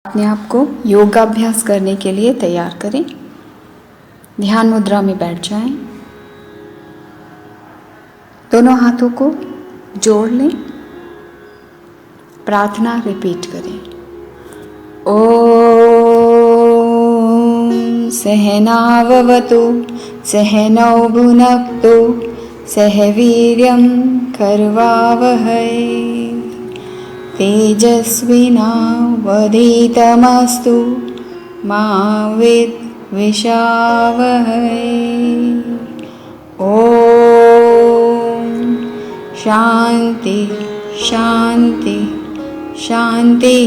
अपने आप को योगाभ्यास करने के लिए तैयार करें। ध्यान मुद्रा में बैठ जाएं। दोनों हाथों को जोड़ लें। प्रार्थना रिपीट करें। ओम सहनाववतु सहनौ भुनक्तु सह वीर्यं करवावहै तेजस्विनावधीतमस्तु मा विद्विषावहै। ओम शांति शांति शांति।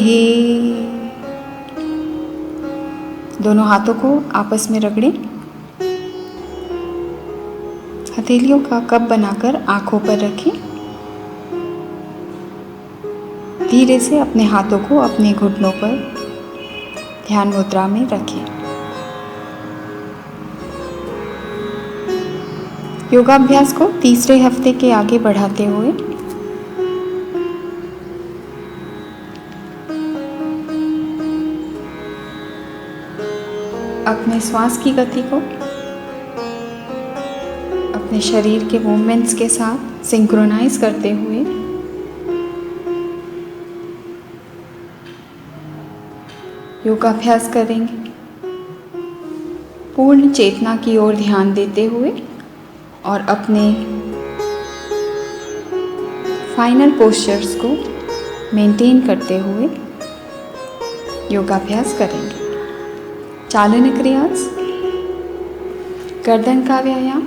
दोनों हाथों को आपस में रगड़ें। हथेलियों का कप बनाकर आंखों पर रखें। धीरे से अपने हाथों को अपने घुटनों पर ध्यान मुद्रा में रखें। योगाभ्यास को तीसरे हफ्ते के आगे बढ़ाते हुए अपने श्वास की गति को अपने शरीर के मूवमेंट्स के साथ सिंक्रोनाइज करते हुए योगाभ्यास करेंगे। पूर्ण चेतना की ओर ध्यान देते हुए और अपने फाइनल पोस्चर्स को मेंटेन करते हुए योगाभ्यास करेंगे। चालन क्रियास, गर्दन का व्यायाम,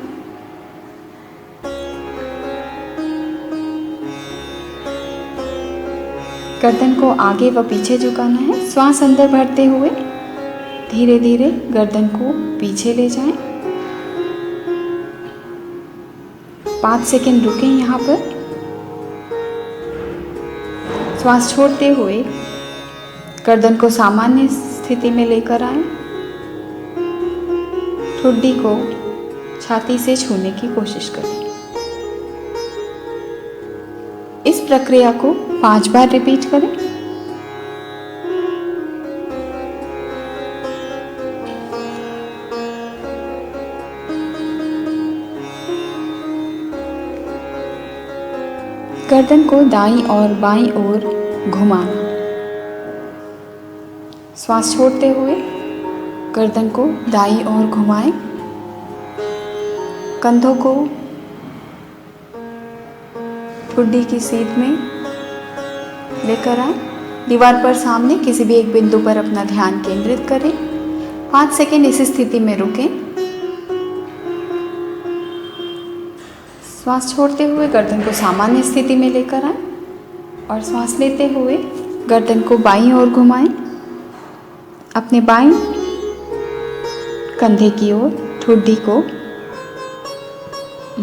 गर्दन को आगे व पीछे झुकाना है। श्वास अंदर भरते हुए धीरे धीरे गर्दन को पीछे ले जाएं। 5 सेकंड रुकें यहाँ पर। श्वास छोड़ते हुए गर्दन को सामान्य स्थिति में लेकर आएं। ठुड्डी को छाती से छूने की कोशिश करें। इस प्रक्रिया को 5 बार रिपीट करें। गर्दन को दाईं और बाईं ओर घुमाना। श्वास छोड़ते हुए गर्दन को दाईं ओर घुमाएं। कंधों को ठुड्डी की सीध में लेकर आएं। दीवार पर सामने किसी भी एक बिंदु पर अपना ध्यान केंद्रित करें। 5 सेकंड इस स्थिति में रुकें। श्वास छोड़ते हुए गर्दन को सामान्य स्थिति में लेकर आएं और श्वास लेते हुए गर्दन को बाईं ओर घुमाएं। अपने बाईं कंधे की ओर ठुड्डी को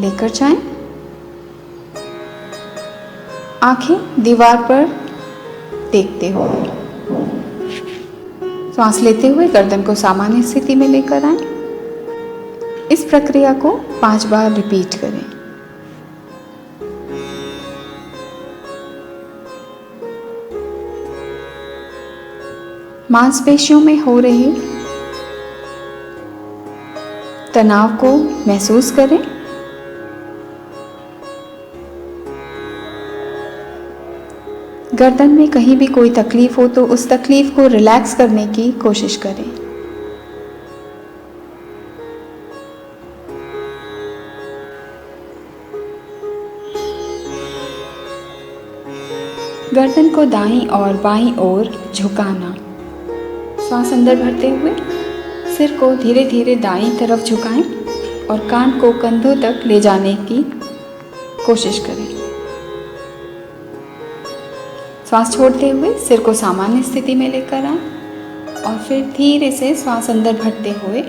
लेकर जाएं। आंखें दीवार पर देखते हुए श्वास लेते हुए गर्दन को सामान्य स्थिति में लेकर आएं। इस प्रक्रिया को 5 बार रिपीट करें। मांसपेशियों में हो रहे तनाव को महसूस करें। गर्दन में कहीं भी कोई तकलीफ हो तो उस तकलीफ को रिलैक्स करने की कोशिश करें। गर्दन को दाईं और बाईं ओर झुकाना। श्वास अंदर भरते हुए सिर को धीरे धीरे दाईं तरफ झुकाएं और कान को कंधों तक ले जाने की कोशिश करें। श्वास छोड़ते हुए सिर को सामान्य स्थिति में लेकर आएं और फिर धीरे से श्वास अंदर भरते हुए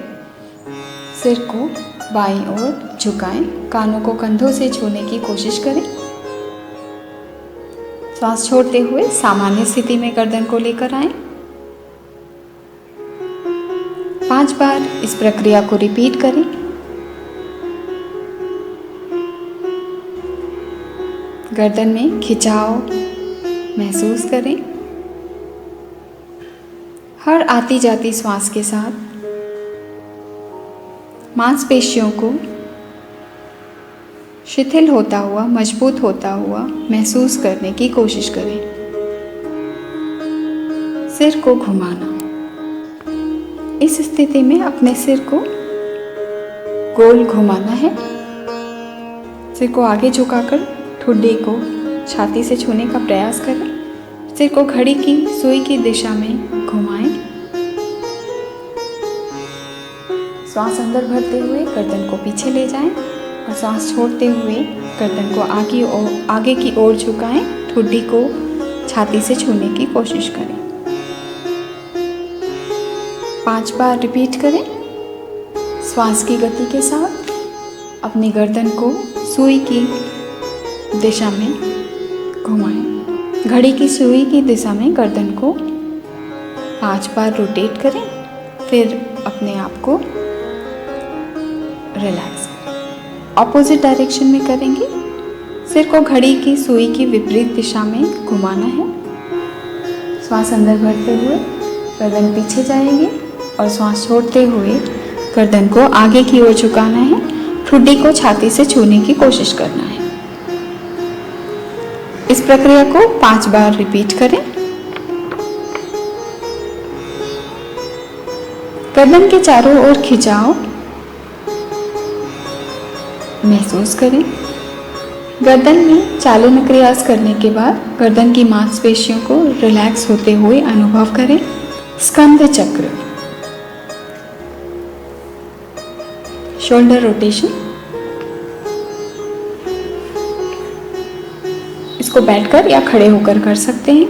सिर को बाईं ओर झुकाएं। कानों को कंधों से छूने की कोशिश करें। श्वास छोड़ते हुए सामान्य स्थिति में गर्दन को लेकर आएं। 5 बार इस प्रक्रिया को रिपीट करें। गर्दन में खिंचाव महसूस करें। हर आती जाती श्वास के साथ मांसपेशियों को शिथिल होता हुआ, मजबूत होता हुआ महसूस करने की कोशिश करें। सिर को घुमाना। इस स्थिति में अपने सिर को गोल घुमाना है। सिर को आगे झुकाकर ठुड्डी को छाती से छूने का प्रयास करें। सिर को घड़ी की सुई की दिशा में घुमाएं। श्वास अंदर भरते हुए गर्दन को पीछे ले जाएं और श्वास छोड़ते हुए गर्दन को आगे की ओर झुकाएं। ठुड्डी को छाती से छूने की कोशिश करें। 5 बार रिपीट करें। श्वास की गति के साथ अपनी गर्दन को सुई की दिशा में घुमाएं। घड़ी की सुई की दिशा में गर्दन को 5 बार रोटेट करें। फिर अपने आप को रिलैक्स करें। ऑपोजिट डायरेक्शन में करेंगे। सिर को घड़ी की सुई की विपरीत दिशा में घुमाना है। श्वास अंदर भरते हुए गर्दन पीछे जाएगी और श्वास छोड़ते हुए गर्दन को आगे की ओर झुकाना है। ठुड्डी को छाती से छूने की कोशिश करना है। इस प्रक्रिया को 5 बार रिपीट करें। गर्दन के चारों ओर खिंचाव महसूस करें। गर्दन में चालन प्रयास करने के बाद गर्दन की मांसपेशियों को रिलैक्स होते हुए अनुभव करें। स्कंध चक्र। Shoulder rotation. इसको बैठकर या खड़े होकर कर सकते हैं।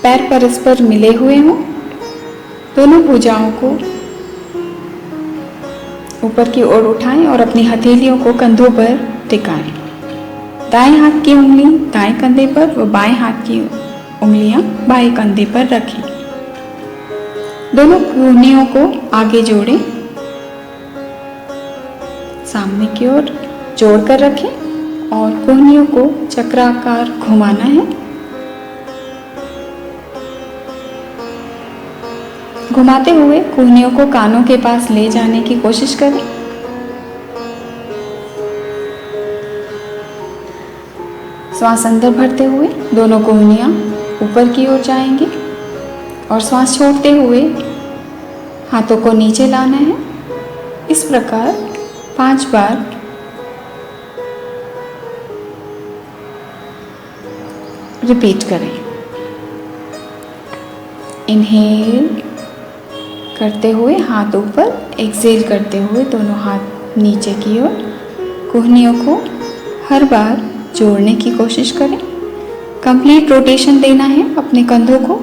पैर परस्पर मिले हुए हों। दोनों भुजाओं को ऊपर की ओर उठाएं और अपनी हथेलियों को कंधों पर टिकाएं। दाएं हाथ की उंगली दाएं कंधे पर व बाएं हाथ की उंगलियां बाएं कंधे पर रखें। दोनों कूहनियों को आगे जोड़ें। सामने की ओर जोड़कर रखें और कूहनियों को चक्राकार घुमाना है। घुमाते हुए कूहनियों को कानों के पास ले जाने की कोशिश करें। श्वास अंदर भरते हुए दोनों कूहनियां ऊपर की ओर जाएंगी और श्वास छोड़ते हुए हाथों को नीचे लाना है। इस प्रकार 5 बार रिपीट करें। इनहेल करते हुए हाथ ऊपर, एक्सेल करते हुए दोनों हाथ नीचे की ओर। कूहनियों को हर बार जोड़ने की कोशिश करें। कंप्लीट रोटेशन देना है अपने कंधों को।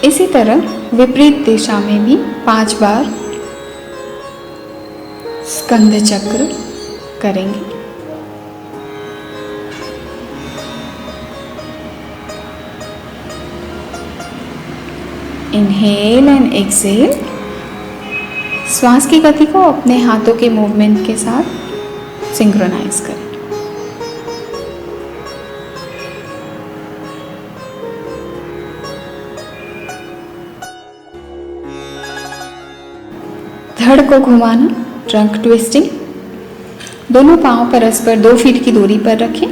इसी तरह विपरीत दिशा में भी 5 बार स्कंध चक्र करेंगे। Inhale and exhale. श्वास की गति को अपने हाथों के मूवमेंट के साथ सिंक्रोनाइज करें। धड़ को घुमाना, ट्रंक ट्विस्टिंग। दोनों पांव परस्पर 2 फीट की दूरी पर रखें।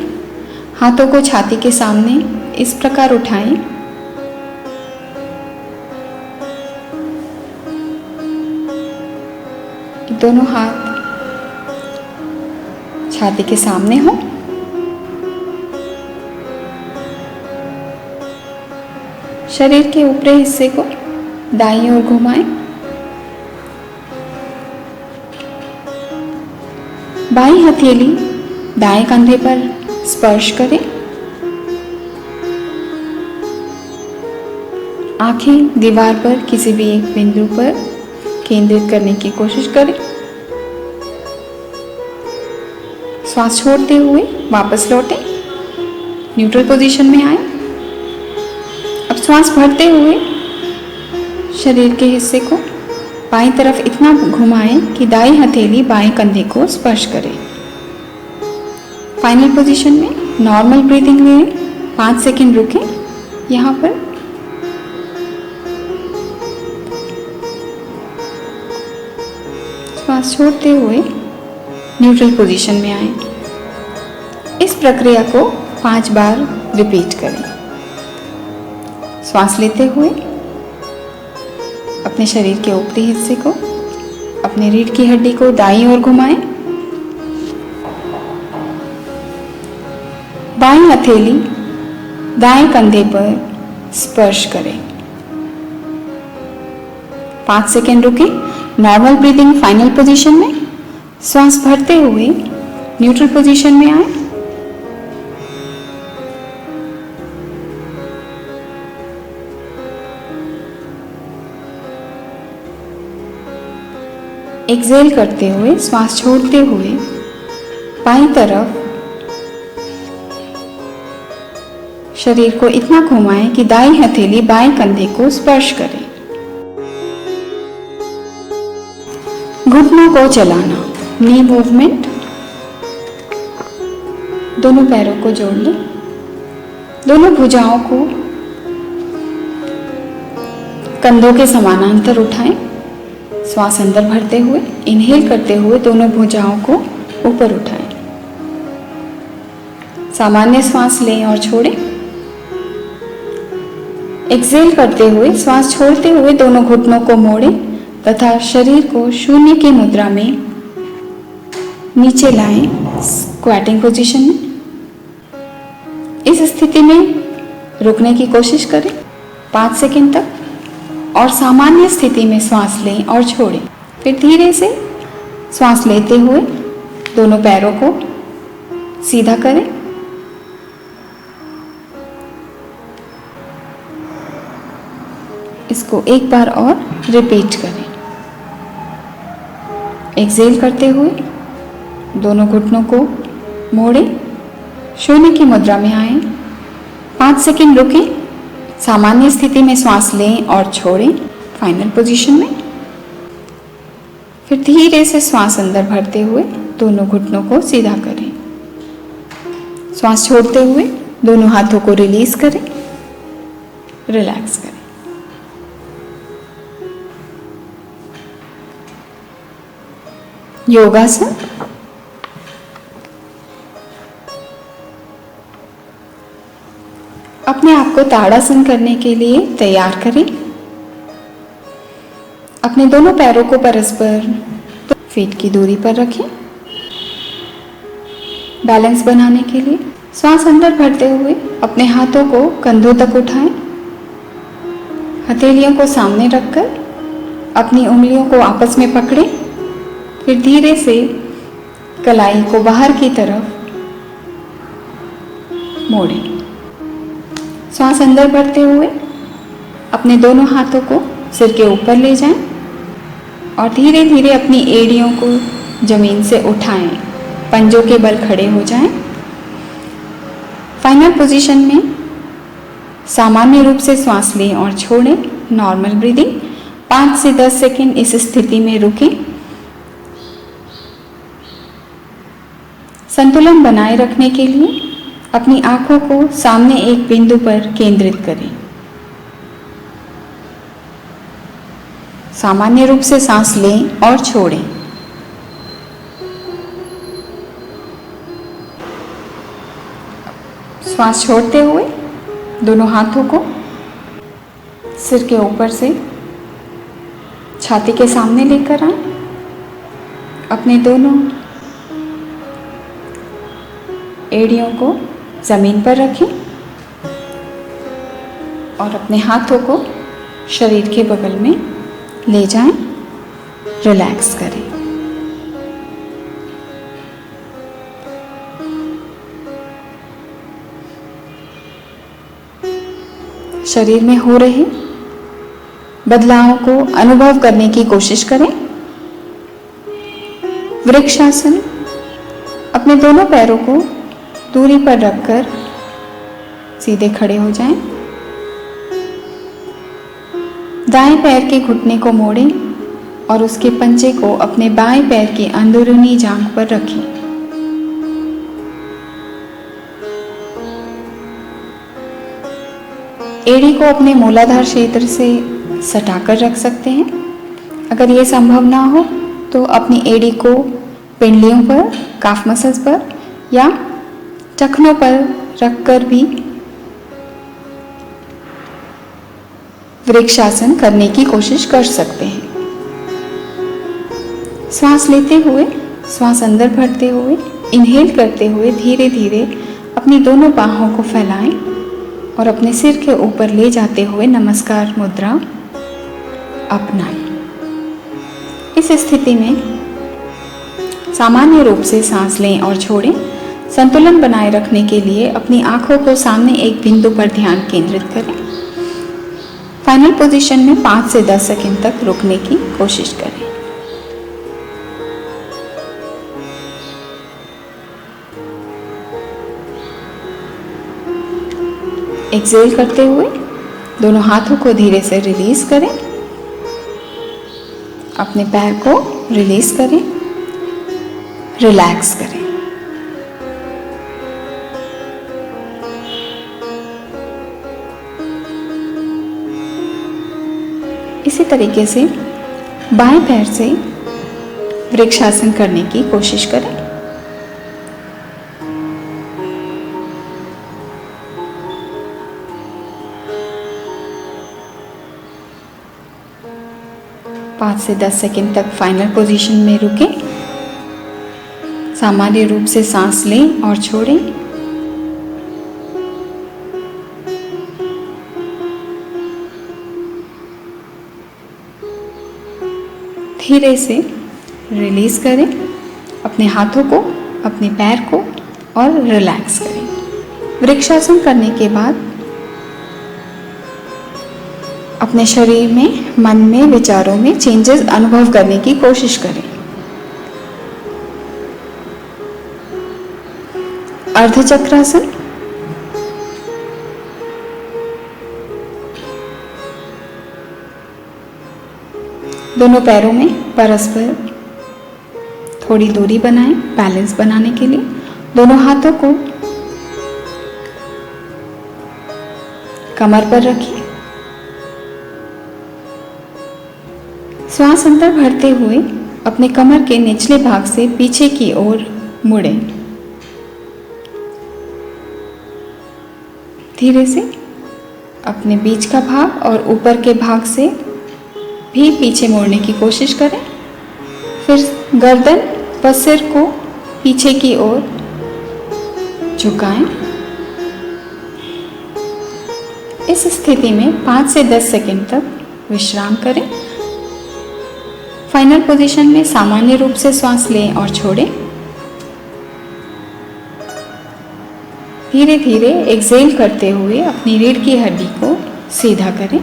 हाथों को छाती के सामने इस प्रकार उठाएं। दोनों हाथ छाती के सामने हो। शरीर के ऊपरी हिस्से को दाईं ओर घुमाएं। बाईं हथेली दाएं कंधे पर स्पर्श करें। आंखें दीवार पर किसी भी एक बिंदु पर केंद्रित करने की कोशिश करें। श्वास छोड़ते हुए वापस लौटें। न्यूट्रल पोजीशन में आए। अब श्वास भरते हुए शरीर के हिस्से को बाईं तरफ इतना घुमाएं कि दाईं हथेली बाएं कंधे को स्पर्श करे। फाइनल पोजीशन में नॉर्मल ब्रीदिंग लें, 5 सेकंड रुकें यहाँ पर। श्वास छोड़ते हुए न्यूट्रल पोजीशन में आएं। इस प्रक्रिया को 5 बार रिपीट करें। श्वास लेते हुए अपने शरीर के ऊपरी हिस्से को, अपने रीढ़ की हड्डी को दाईं ओर घुमाएं। बाईं हथेली दाएं कंधे पर स्पर्श करें। 5 सेकंड रुकें। नॉर्मल ब्रीदिंग फाइनल पोजीशन में श्वास भरते हुए न्यूट्रल पोजीशन में आए। एक्सहेल करते हुए श्वास छोड़ते हुए बाईं तरफ शरीर को इतना घुमाएं कि दाईं हथेली बाएं कंधे को स्पर्श करे। घुटनों को चलाना, नी मूवमेंट। दोनों पैरों को जोड़ लें। दोनों भुजाओं को कंधों के समानांतर उठाएं। श्वास अंदर भरते हुए इनहेल करते हुए दोनों भुजाओं को ऊपर उठाएं। सामान्य श्वास लें और छोड़ें। एक्सहेल करते हुए श्वास छोड़ते हुए दोनों घुटनों को मोड़ें तथा शरीर को शून्य की मुद्रा में नीचे लाएं, स्क्वैटिंग पोजीशन में। इस स्थिति में रुकने की कोशिश करें 5 सेकंड तक और सामान्य स्थिति में श्वास लें और छोड़ें। फिर धीरे से श्वास लेते हुए दोनों पैरों को सीधा करें। इसको एक बार और रिपीट करें। एक्सहेल करते हुए दोनों घुटनों को मोड़ें, शून्य की मुद्रा में आएं। 5 सेकंड रुकें। सामान्य स्थिति में श्वास लें और छोड़ें फाइनल पोजीशन में। फिर धीरे से श्वास अंदर भरते हुए दोनों घुटनों को सीधा करें। श्वास छोड़ते हुए दोनों हाथों को रिलीज करें, रिलैक्स करें। योगासन। अपने आप को ताड़ासन करने के लिए तैयार करें। अपने दोनों पैरों को परस्पर 2 फीट की दूरी पर रखें। बैलेंस बनाने के लिए श्वास अंदर भरते हुए अपने हाथों को कंधों तक उठाएं। हथेलियों को सामने रखकर अपनी उंगलियों को आपस में पकड़ें। फिर धीरे से कलाई को बाहर की तरफ मोड़ें। श्वास अंदर भरते हुए अपने दोनों हाथों को सिर के ऊपर ले जाएं और धीरे धीरे अपनी एड़ियों को जमीन से उठाएं। पंजों के बल खड़े हो जाएं। फाइनल पोजीशन में सामान्य रूप से श्वास लें और छोड़ें। नॉर्मल ब्रीदिंग 5 से 10 सेकंड इस स्थिति में रुकें। संतुलन बनाए रखने के लिए अपनी आंखों को सामने एक बिंदु पर केंद्रित करें। सामान्य रूप से सांस लें और छोड़ें। श्वास छोड़ते हुए दोनों हाथों को सिर के ऊपर से छाती के सामने लेकर आएं। अपने दोनों एड़ियों को जमीन पर रखें और अपने हाथों को शरीर के बगल में ले जाएं। रिलैक्स करें। शरीर में हो रहे बदलावों को अनुभव करने की कोशिश करें। वृक्षासन। अपने दोनों पैरों को दूरी पर रखकर सीधे खड़े हो जाएं। दाएं पैर के घुटने को मोड़ें और उसके पंजे को अपने बाएं पैर की अंदरूनी जांघ पर रखें। एड़ी को अपने मूलाधार क्षेत्र से सटाकर रख सकते हैं। अगर ये संभव ना हो तो अपनी एड़ी को पिंडलियों पर, काफ मसल्स पर या टखनों पर रखकर भी वृक्षासन करने की कोशिश कर सकते हैं। श्वास लेते हुए, श्वास अंदर भरते हुए, इनहेल करते हुए धीरे धीरे अपनी दोनों बाहों को फैलाएं और अपने सिर के ऊपर ले जाते हुए नमस्कार मुद्रा अपनाएं। इस स्थिति में सामान्य रूप से सांस लें और छोड़ें। संतुलन बनाए रखने के लिए अपनी आंखों को सामने एक बिंदु पर ध्यान केंद्रित करें। फाइनल पोजीशन में 5 से 10 सेकंड तक रुकने की कोशिश करें। एक्सेल करते हुए दोनों हाथों को धीरे से रिलीज करें। अपने पैर को रिलीज करें, रिलैक्स करें। इसी तरीके से बाएं पैर से वृक्षासन करने की कोशिश करें। पाँच से 10 सेकंड तक फाइनल पोजीशन में रुकें। सामान्य रूप से सांस लें और छोड़ें। धीरे से रिलीज करें अपने हाथों को, अपने पैर को और रिलैक्स करें। वृक्षासन करने के बाद अपने शरीर में, मन में, विचारों में चेंजेस अनुभव करने की कोशिश करें। अर्धचक्रासन। दोनों पैरों में परस्पर थोड़ी दूरी बनाएं बैलेंस बनाने के लिए। दोनों हाथों को कमर पर रखिए। श्वास अंदर भरते हुए अपने कमर के निचले भाग से पीछे की ओर मुड़ें। धीरे से अपने बीच का भाग और ऊपर के भाग से भी पीछे मोड़ने की कोशिश करें। फिर गर्दन व सिर को पीछे की ओर झुकाएं। इस स्थिति में 5 से 10 सेकंड तक विश्राम करें। फाइनल पोजीशन में सामान्य रूप से श्वास लें और छोड़ें। धीरे धीरे एक्सेल करते हुए अपनी रीढ़ की हड्डी को सीधा करें।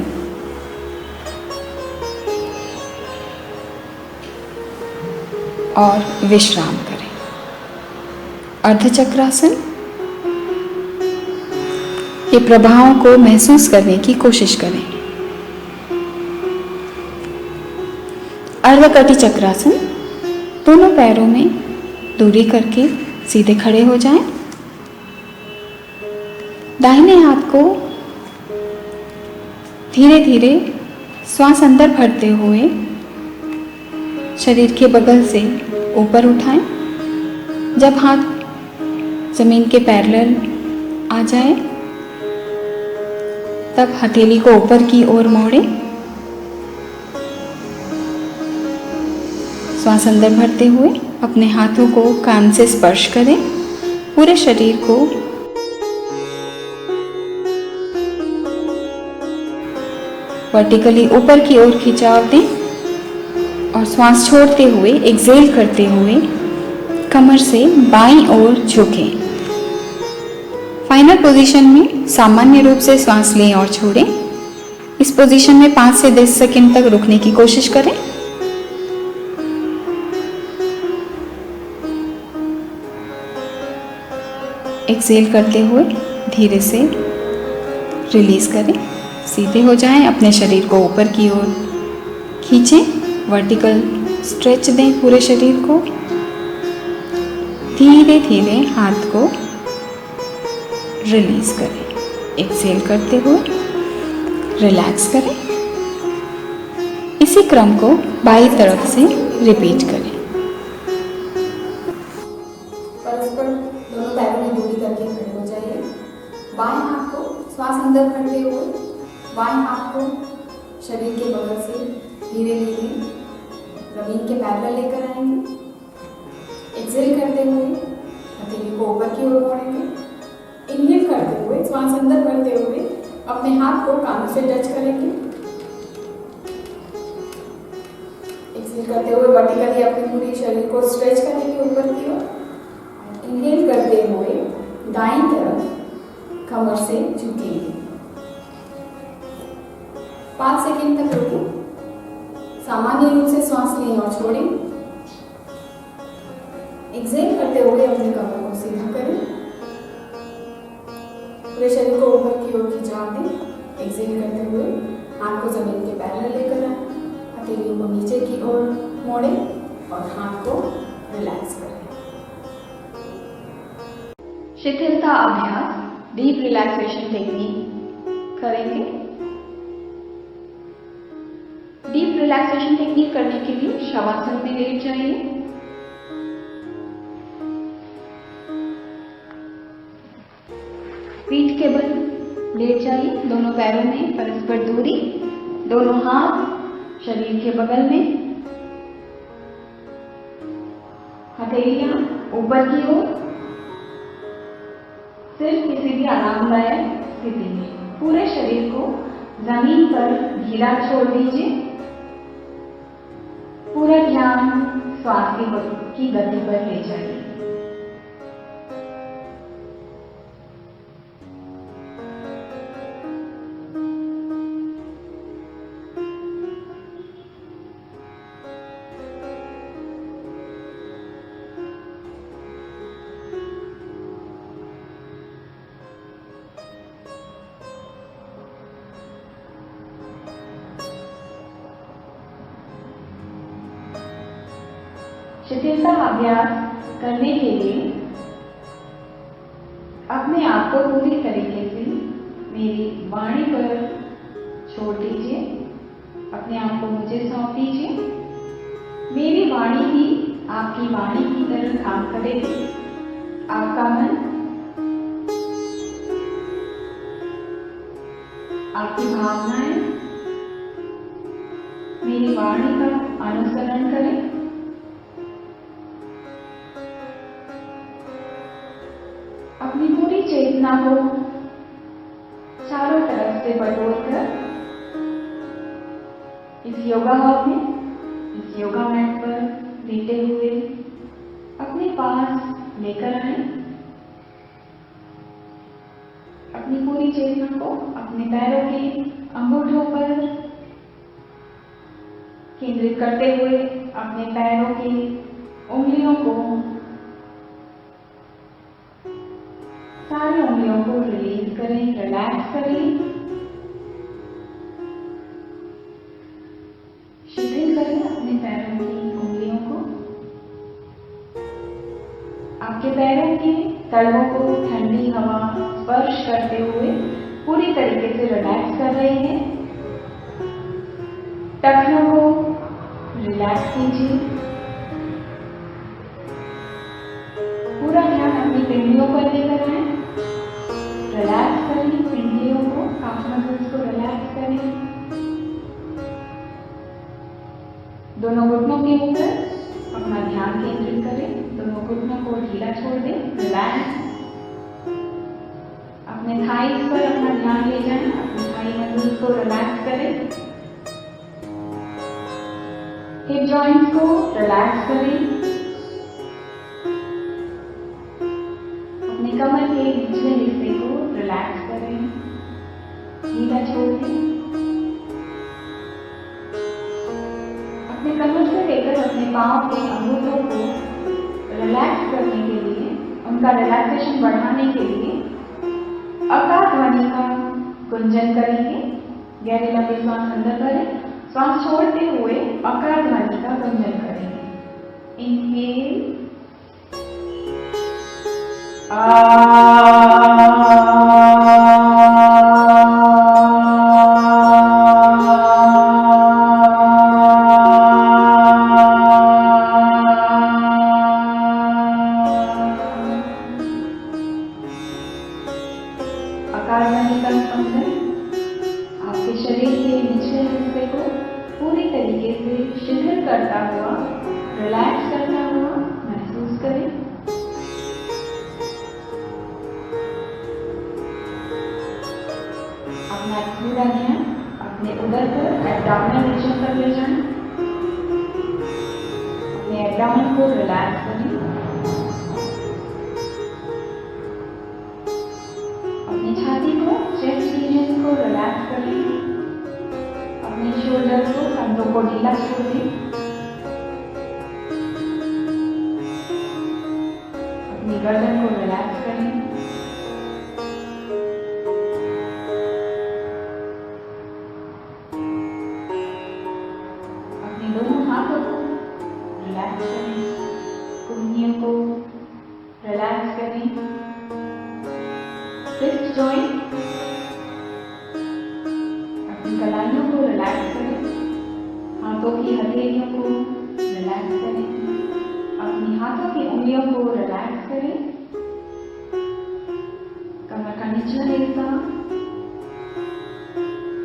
और विश्राम करें। अर्धचक्रासन के प्रभावों को महसूस करने की कोशिश करें। अर्धकटी चक्रासन। दोनों पैरों में दूरी करके सीधे खड़े हो जाएं। दाहिने हाथ को धीरे धीरे श्वास अंदर भरते हुए शरीर के बगल से ऊपर उठाएं। जब हाथ जमीन के पैरेलल आ जाए तब हथेली को ऊपर की ओर मोड़ें। श्वास अंदर भरते हुए अपने हाथों को कान से स्पर्श करें। पूरे शरीर को वर्टिकली ऊपर की ओर खिंचाव दें और श्वास छोड़ते हुए एक्सेल करते हुए कमर से बाईं ओर झुकें। फाइनल पोजीशन में सामान्य रूप से श्वास लें और छोड़ें। इस पोजीशन में 5 से 10 सेकंड तक रुकने की कोशिश करें। एक्सेल करते हुए धीरे से रिलीज करें। सीधे हो जाएं। अपने शरीर को ऊपर की ओर खींचें। वर्टिकल स्ट्रेच दें पूरे शरीर को। धीरे धीरे हाथ को रिलीज करें। एक्सेल करते हुए रिलैक्स करें। इसी क्रम को बाईं तरफ से रिपीट करें। परस्पर दोनों पैरों में दूरी करके खड़े हो जाइए। बाएं हाथ को श्वास अंदर भरते हुए बाएं हाथ को शरीर के बगल से धीरे धीरे जमीन के पैरेलल लेकर आएंगे। एक्सेल करते हुए हथेली को ऊपर की ओर मोड़ेंगे। इनहेल करते हुए श्वास अंदर भरते हुए अपने हाथ को कानों से टच करेंगे। एक्सेल करते हुए वर्टिकली अपने पूरे शरीर को स्ट्रेच करेंगे ऊपर की ओर। इनहेल करते हुए दाईं तरफ कमर से झुकेंगे। 5 सेकंड तक रुकें। सामान्य रूप से सांस लें और छोड़ें। एक्सेल करते हुए अपने कमर को सीधा करें। पूरे शरीर को ऊपर की ओर खिंचा दें। एक्सेल करते हुए हाथ को जमीन के पैरेलल लेकर आए। हथेलियों को नीचे की ओर मोड़ें और हाथ को रिलैक्स करें। शिथिलता अभ्यास डीप रिलैक्सेशन टेक्निक करेंगे। डीप रिलैक्सेशन टेक्निक करने के लिए शवासन में लेट जाइए। पीठ के बल लेट जाइए। दोनों पैरों में परस्पर दूरी, दोनों हाथ शरीर के बगल में, हथेलियां ऊपर की ओर, सिर किसी भी आरामदायक स्थिति में। पूरे शरीर को जमीन पर ढीला छोड़ दीजिए। पूरा ध्यान श्वास की गति पर ले जाइए। शिथिलता अभ्यास करने के लिए अपने आप को पूरी तरीके से मेरी वाणी पर छोड़ दीजिए। अपने आप को मुझे सौंप दीजिए। मेरी वाणी ही आपकी वाणी की तरह काम करेगी। आपका मन आपकी भावनाएं मेरी वाणी का अनुसरण करें। अपनी पूरी चेतना को चारों तरफ से बटोरकर इस योगा हॉल में, इस योगा मैट पर लेटे हुए अपने पास लेकर आए। अपनी पूरी चेतना को अपने पैरों के अंगूठों पर केंद्रित करते हुए अपने पैरों की उंगलियों को, सारी उंगलियों को रिलीज करें, रिलैक्स करें, शिथिल करें अपने पैरों की उंगलियों को। आपके पैरों के तलवों को ठंडी हवा स्पर्श करते हुए पूरी तरीके से रिलैक्स कर रही है। टखनों को रिलैक्स कीजिए। पूरा ध्यान अपनी पिंडलियों पर लेकर आए। रिलैक्स करें पिंडलियों को, काफ मसल्स को रिलैक्स करें। दोनों घुटनों के ऊपर अपना ध्यान केंद्रित करें। दोनों घुटनों को ढीला छोड़ दें, रिलैक्स। अपने थाइस पर अपना ध्यान ले जाएं। अपने थाई मसल्स को रिलैक्स करें। हिप जॉइंट्स को रिलैक्स करें। अपने कमर के निचले हिस्से को रिलैक्स करें, ढीला छोड़ दें। अपने कमर से लेकर अपने पांव के अंगूठों को रिलैक्स करने के लिए, उनका रिलैक्सेशन बढ़ाने के लिए अकार ध्वनि का गुंजन करेंगे। गहरी लंबी श्वास अंदर करें। श्वास छोड़ते हुए अकार ध्वनि का गुंजन करेंगे। इनहेल, आ मकार ध्वनि का स्पंदन आपके शरीर के निचले हिस्से को पूरी तरीके से शिथिल करता हुआ, रिलैक्स करता हुआ महसूस करें। अपना पूरा ध्यान अपने उदर पर एब्डोमिनल रीजन पर ले जाएं। अपने एब्डोमेन को रिलैक्स करें। अपनी छाती को, चेस्ट रीजन को रिलैक्स करें। अपने शोल्डर को, कंधों को ढीला छोड़ दें। अपनी गर्दन को रिलैक्स करें। अपने दोनों हाथों को रिलैक्स करें। कुल्हियों को रिलैक्स करें। रिस्ट जॉइंट, अपनी कलाइयों को रिलैक्स करें। हाथों की हथेलियों को रिलैक्स करें। अपनी हाथों की उंगलियों को रिलैक्स करें। कमर का निचला हिस्सा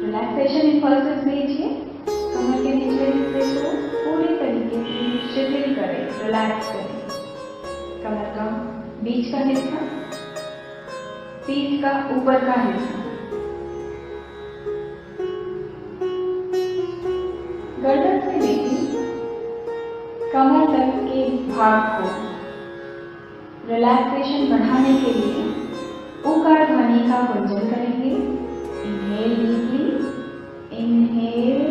रिलैक्सेशन इंपल्सेस भेजिए। कमर के निचले हिस्से को पूरी तरीके से शिथिल करें, रिलैक्स करें। कमर का बीच का हिस्सा, पीठ का ऊपर का हिस्सा, गर्दन से लेकर कमर तक के भाग को रिलैक्सेशन बढ़ाने के लिए उकार ध्वनि का गुंजन करेंगे। इनहेल डीपली, इनहेल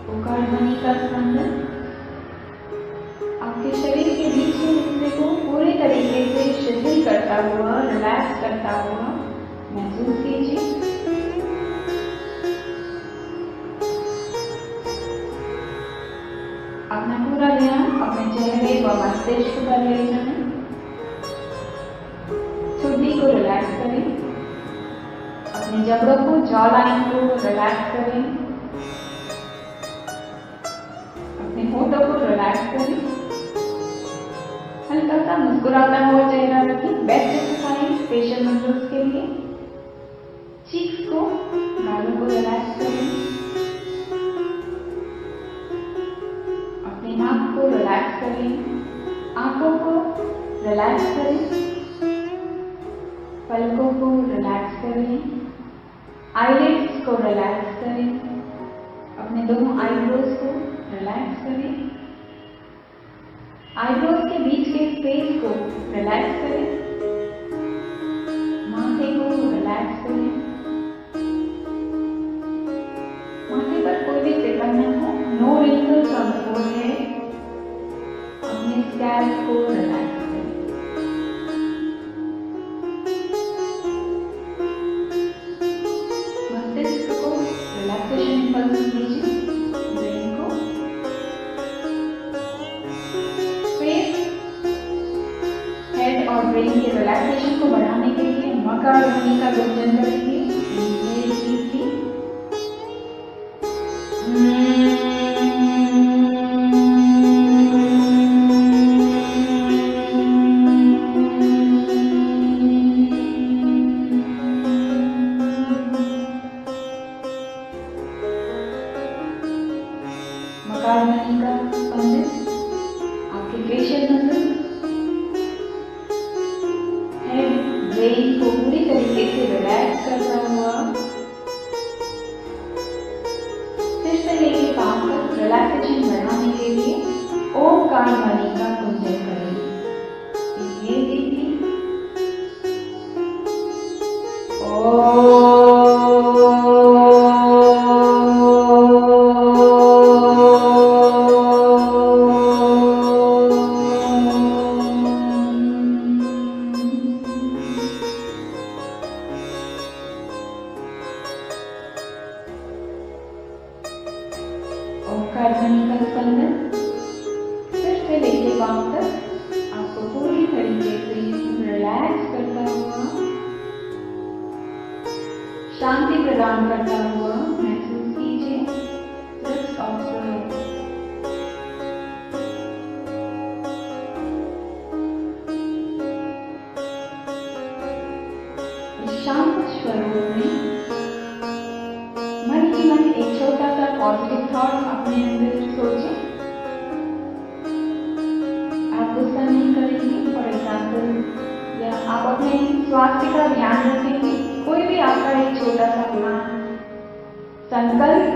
उकार ध्वनि का स्पंदन आपके शरीर के बीच के हिस्से को पूरे तरीके से शिथिल करता हुआ, रिलैक्स करता हुआ महसूस कीजिए। अपना पूरा ध्यान अपने चेहरे व मस्तिष्क पर ले जाएं। ठुड्डी को रिलैक्स करें। अपने जबड़ों को, जॉ लाइन को रिलैक्स करें। अपने होठों को रिलैक्स करें। हल्का सा मुस्कुराता हुआ चेहरा रखें। बेस्ट एक्सरसाइज फेशियल मसल्स के लिए। चीक्स को, गालों को रिलैक्स करें। अपने नाक को रिलैक्स करें। आंखों को रिलैक्स करें। पलकों को रिलैक्स करें। आईलिड्स को रिलैक्स करें। अपने दोनों आईब्रोज को रिलैक्स करें। आईब्रोज के बीच के स्पेस को रिलैक्स करें। माथे को रिलैक्स करें। माथे पर कोई भी सिकन न हो, no wrinkles on the forehead. अपने स्कैल्प को रिलैक्स करें। मस्तिष्क को रिलैक्सेशन इंपल्स दीजिए। ब्रेन को, फेस, हेड और ब्रेन के रिलैक्सेशन को बढ़ाने के लिए मकार ध्वनि का गुंजन करेंगे। इनहेल डीपली, मकार ध्वनि का स्पंदन आपके फेशियल मसल, हेड, ब्रेन को पूरी तरीके से रिलैक्स कर रहा प्रदान करता हुआ महसूस कीजिए। Just observe. शांत स्वरूप में मन ही मन एक छोटा सा पॉजिटिव थॉट अपने अंदर सोचें। आप गुस्सा नहीं करेंगे फॉर एग्जाम्पल, या आप अपने स्वास्थ्य का ध्यान रखेंगे। कोई भी आपका एक छोटा सा प्लान, संकल्प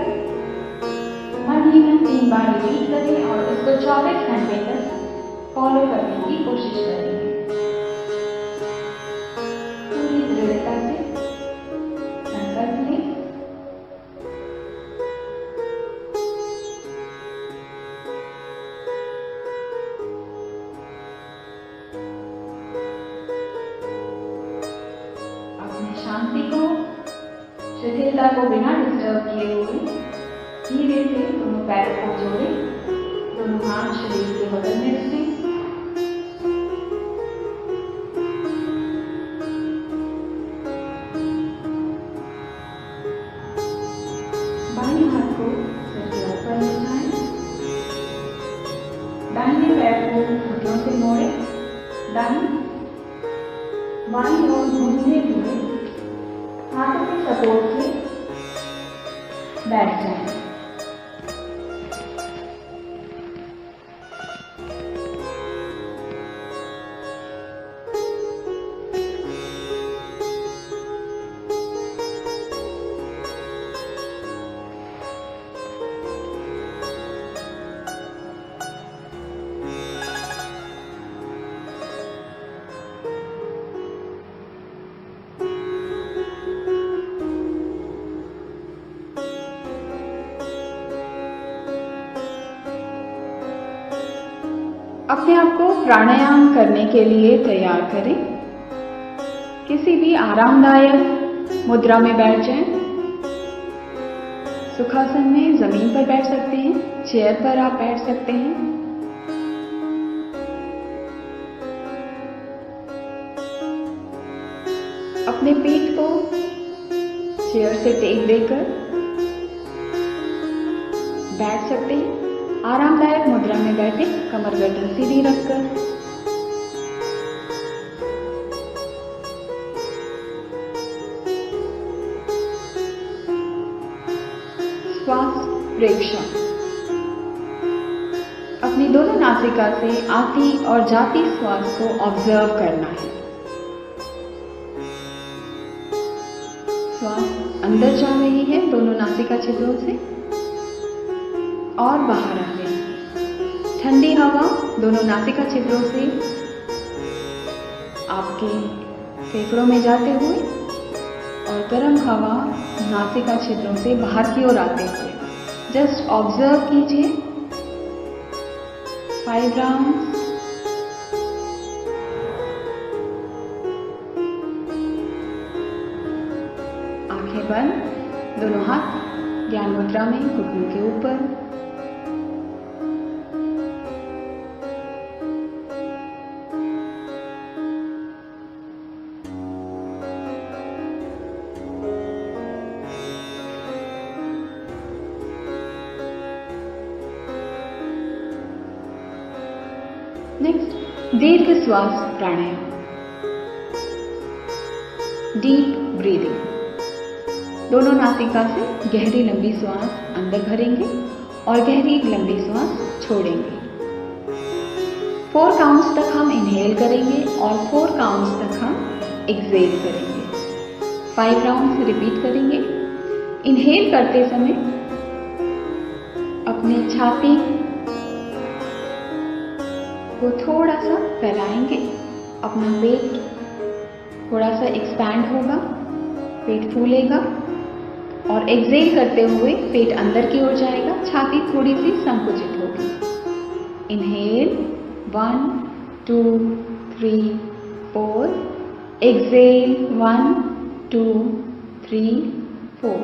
मन ही मन 3 बार रिपीट करें और उसको 24 घंटे तक फॉलो करने की कोशिश करेंगे पूरी दृढ़ता से। संकल्प लें। शांति को, शिथिलता को बिना डिस्टर्ब किए हुए धीरे से दोनों पैरों को जोड़ें, दोनों हाथ शरीर के बगल में रखें। बाएं हाथ को सिर के ऊपर ले जाएं, दाहिने पैर को घुटनों से मोड़ें, दाहिनी बाईं ओर घूमते हुए हाथों के सपोर्ट से बैठ जाएं। अपने आप को प्राणायाम करने के लिए तैयार करें। किसी भी आरामदायक मुद्रा में बैठ जाएं। सुखासन में जमीन पर बैठ सकते हैं, चेयर पर आप बैठ सकते हैं। अपने पीठ को चेयर से टेक देकर बैठ सकते हैं। आरामदायक मुद्रा में बैठे, कमर गर्दन सीधी रखकर। श्वास प्रेक्षण। अपनी दोनों नासिका से आती और जाती श्वास को ऑब्जर्व करना है। श्वास अंदर जा रही है दोनों नासिका छिद्रों से और बाहर आ रही है। ठंडी हवा दोनों नासिका छिद्रों से आपके फेफड़ों में जाते हुए और गर्म हवा नासिका छिद्रों से बाहर की ओर आते हुए। जस्ट ऑब्जर्व कीजिए 5 राउंड्स। आंखें बंद, दोनों हाथ ज्ञान मुद्रा में घुटनों के ऊपर। नेक्स्ट, दीर्घ श्वास प्राणायाम, डीप ब्रीदिंग। दोनों नासिका से गहरी लंबी श्वास अंदर भरेंगे और गहरी लंबी श्वास छोड़ेंगे। 4 काउंट्स तक हम इनहेल करेंगे और 4 काउंट्स तक हम एक्सहेल करेंगे। 5 राउंड्स रिपीट करेंगे। इनहेल करते समय अपनी छाती को थोड़ा सा फैलाएंगे, अपना पेट थोड़ा सा एक्सपैंड होगा, पेट फूलेगा और एक्सहेल करते हुए पेट अंदर की ओर जाएगा, छाती थोड़ी सी संकुचित होगी। Inhale 1 2 3 4, exhale 1 2 3 4।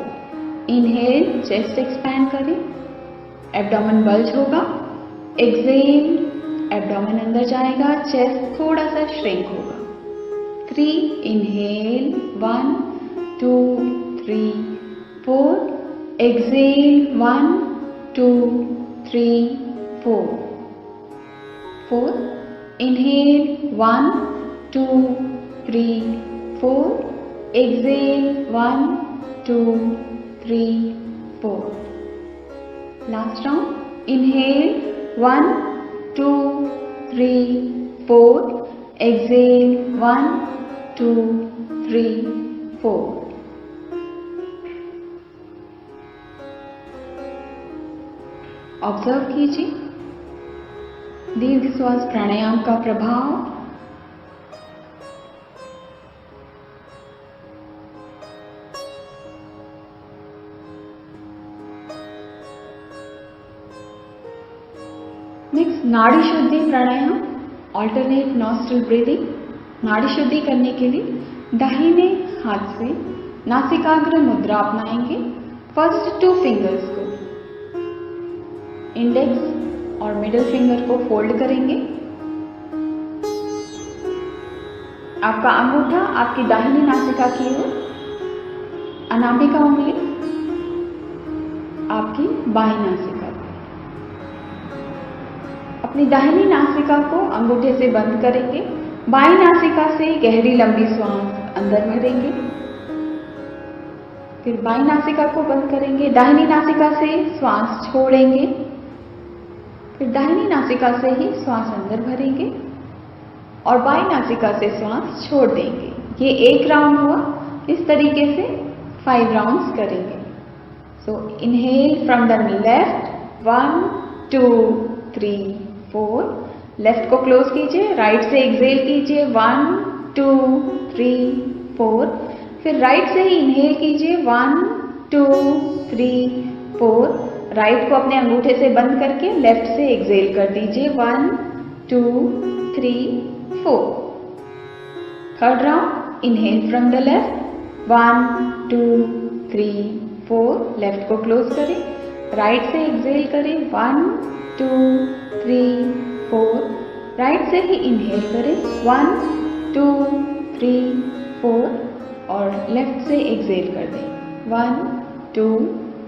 Inhale chest expand करें, एब्डोमेन बल्ज होगा। एक्सहेल एब्डोमेन अंदर जाएगा, चेस्ट थोड़ा सा श्रिंक होगा। 3, inhale 1 2 3 4. Exhale 1, 2, 3, 4. 4. Inhale 1, 2, 3, 4. Exhale 1, 2, 3, 4. Last round. Inhale 1, 2, 3, 4. Exhale 1, 2, 3, 4. Observe कीजिए दीर्घ श्वास प्राणायाम का प्रभाव। नेक्स्ट नाड़ी शुद्धि प्राणायाम, ऑल्टरनेट नॉस्ट्रल ब्रीदिंग। नाड़ी शुद्धि करने के लिए दाहिने हाथ से नासिकाग्र मुद्रा अपनाएंगे। फर्स्ट 2 फिंगर्स को, इंडेक्स और मिडिल फिंगर को फोल्ड करेंगे। आपका अंगूठा आपकी दाहिनी नासिका की ओर, अनामिका उंगली आपकी बाईं नासिका पर। अपनी दाहिनी नासिका को अंगूठे से बंद करेंगे। बाईं नासिका से गहरी लंबी श्वास अंदर भरेंगे। फिर बाईं नासिका को बंद करेंगे। दाहिनी नासिका से श्वास छोड़ेंगे। फिर दाहिनी नासिका से ही श्वास अंदर भरेंगे और बाईं नासिका से श्वास छोड़ देंगे। ये 1 राउंड हुआ। इस तरीके से 5 राउंड्स करेंगे। So inhale from the left 1, 2, 3, 4। Left को क्लोज कीजिए। राइट से एक्सहेल कीजिए 1, 2, 3, 4। फिर राइट से ही इनहेल कीजिए 1, 2, 3, 4। राइट को अपने अंगूठे से बंद करके लेफ्ट से एक्सहेल कर दीजिए 1, 2, 3, 4। Third round, inhale from the left 1, 2, 3, 4। Left को क्लोज करें। राइट से एक्सहेल करें 1, 2, 3, 4। राइट से ही इनहेल करें 1, 2, 3, 4 और लेफ्ट से एक्सहेल कर दें 1, 2,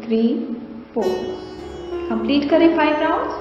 3, 4। कंप्लीट करें 5 राउंड्स।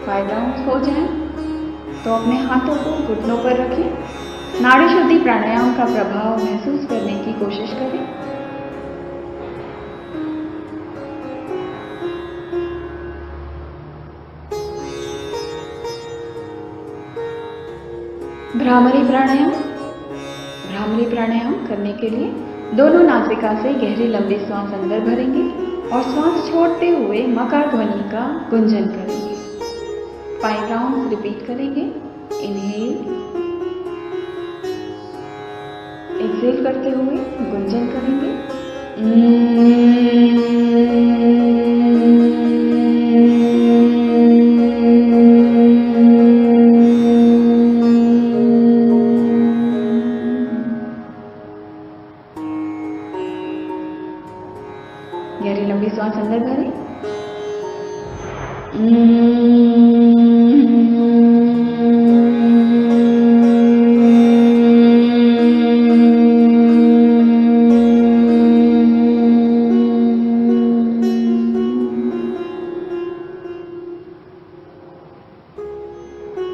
फाइव राउंड्स हो जाएं तो अपने हाथों को घुटनों पर रखें। नाड़ी शुद्धि प्राणायाम का प्रभाव महसूस करने की कोशिश करें। भ्रामरी प्राणायाम। भ्रामरी प्राणायाम करने के लिए दोनों नासिका से गहरी लंबी श्वास अंदर भरेंगे और श्वास छोड़ते हुए मकार ध्वनि का गुंजन करेंगे। 5 राउंड रिपीट करेंगे। इनहेल, एक्सहेल करते हुए गुंजन करेंगे। गहरी लंबी श्वास अंदर भरें।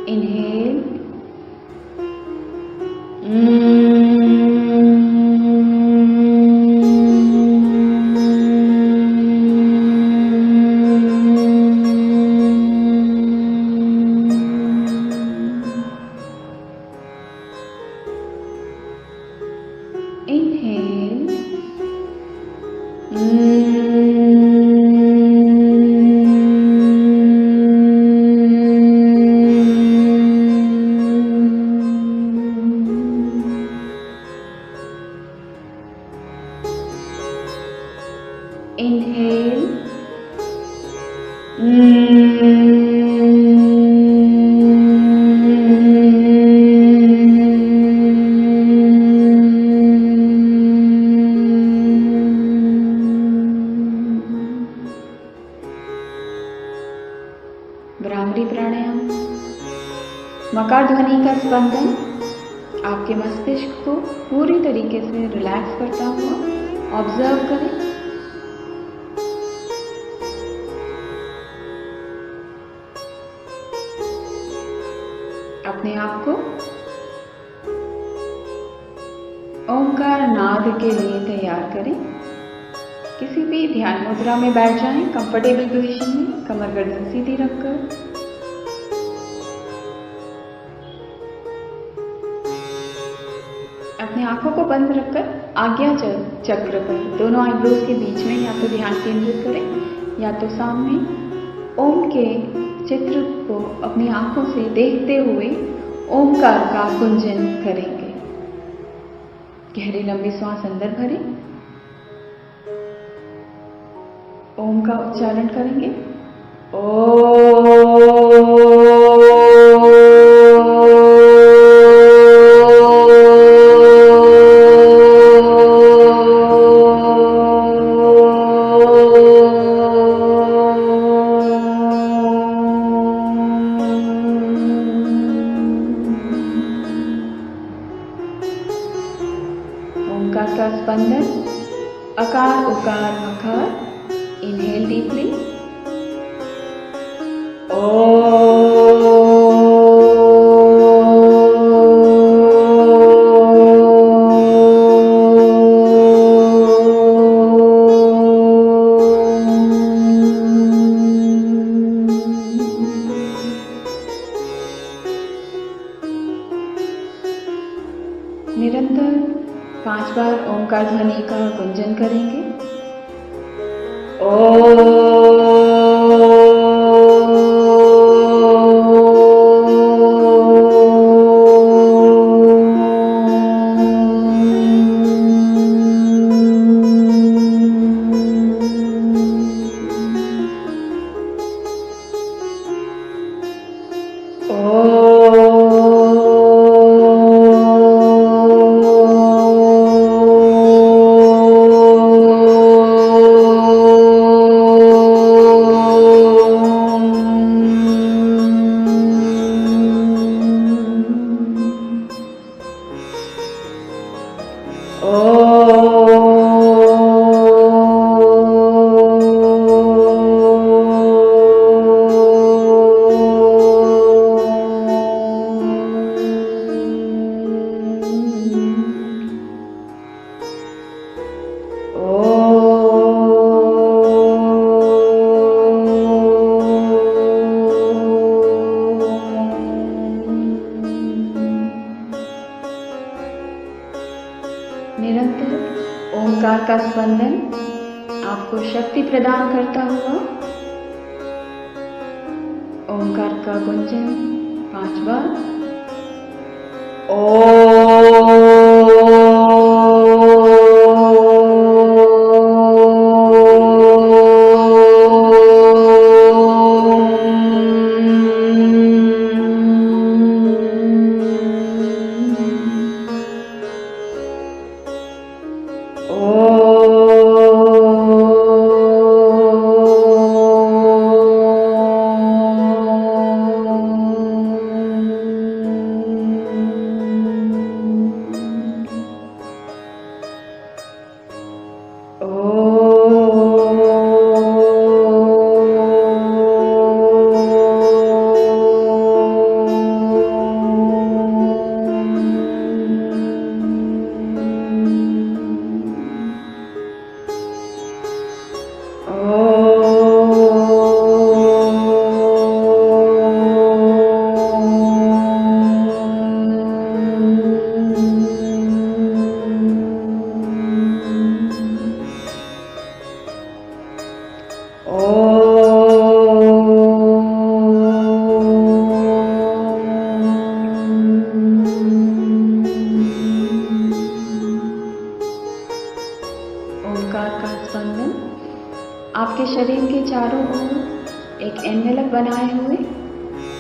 इनहेल, मकार ध्वनि का स्पंदन आपके मस्तिष्क को पूरी तरीके से रिलैक्स करता हुआ ऑब्जर्व करें। अपने आप को ओंकार नाद के लिए तैयार करें। किसी भी ध्यान मुद्रा में बैठ जाएं, कंफर्टेबल पोजीशन में, कमर गर्दन सीधी रखकर। अपनी आंखों को बंद रखकर आज्ञा चक्र पर दोनों आईब्रोज के बीच में या तो ध्यान केंद्रित करें या तो सामने ओम के चित्र को अपनी आंखों से देखते हुए ओमकार का गुंजन करेंगे। गहरी लंबी सांस अंदर भरें, ओम का उच्चारण करेंगे। ओंकार का स्पंदन अकार उकार मकार। Inhale deeply. निरंतर 5 बार ओंकार ध्वनि का गुंजन करेंगे। निरंतर ओंकार का स्पंदन आपको शक्ति प्रदान करता हुआ ओंकार का गुंजन 5 बार। ओंकार का स्पंदन आपके शरीर के चारों ओर एक एनवेलप बनाए हुए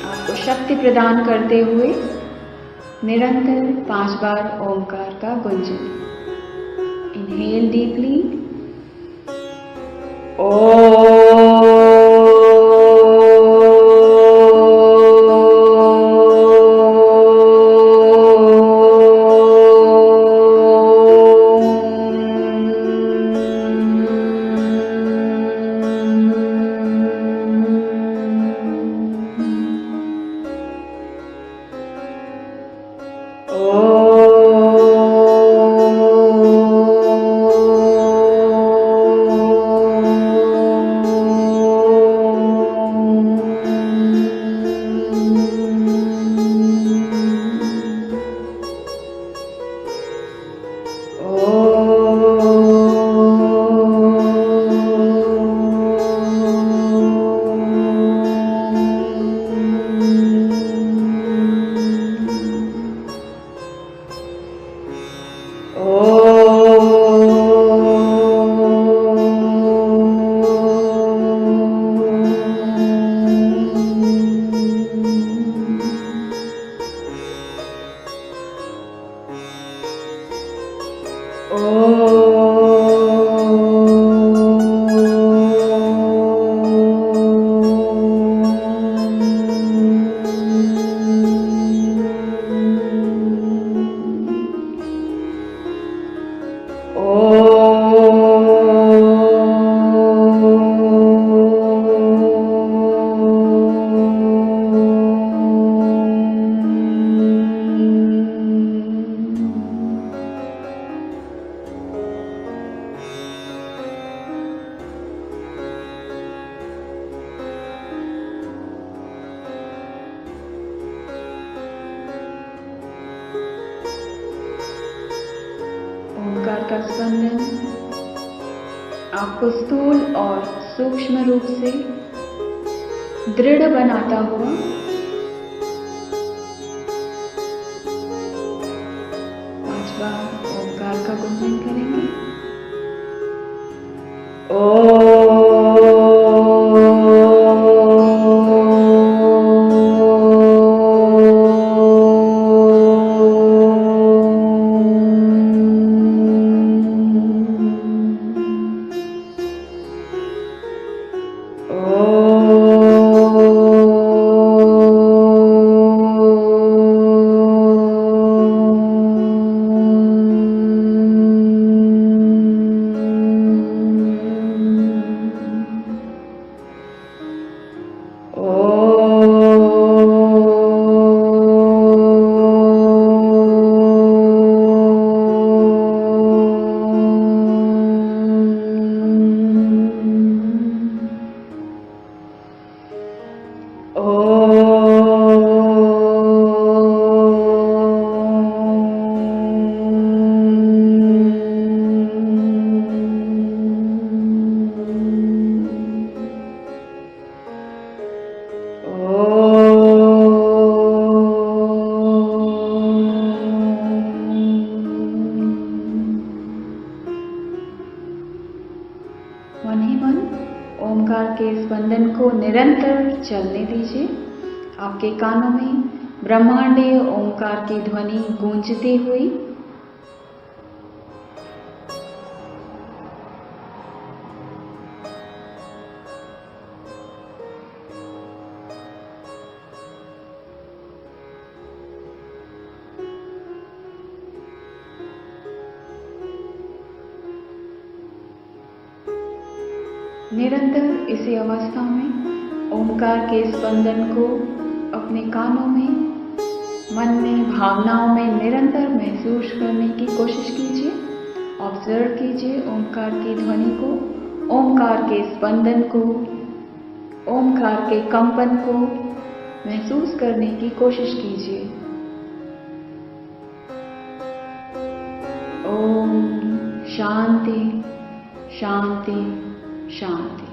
आपको शक्ति प्रदान करते हुए निरंतर 5 बार ओंकार का गुंजन। Inhale deeply. ओ ओंकार का स्पंदन आपको स्थूल और सूक्ष्म रूप से दृढ़ बनाता हुआ पांचवा ओंकार का गुंजन करेंगे। मन ही मन ओंकार के स्पंदन को निरंतर चलने दीजिए। आपके कानों में ब्रह्मांडीय ओंकार की ध्वनि गूंजती हुई निरंतर इसी अवस्था में ओंकार के स्पंदन को अपने कानों में, मन में, भावनाओं में निरंतर महसूस करने की कोशिश कीजिए। ऑब्जर्व कीजिए ओंकार की ध्वनि को, ओंकार के स्पंदन को, ओंकार के कंपन को महसूस करने की कोशिश कीजिए। ओम शांति शांति शांति।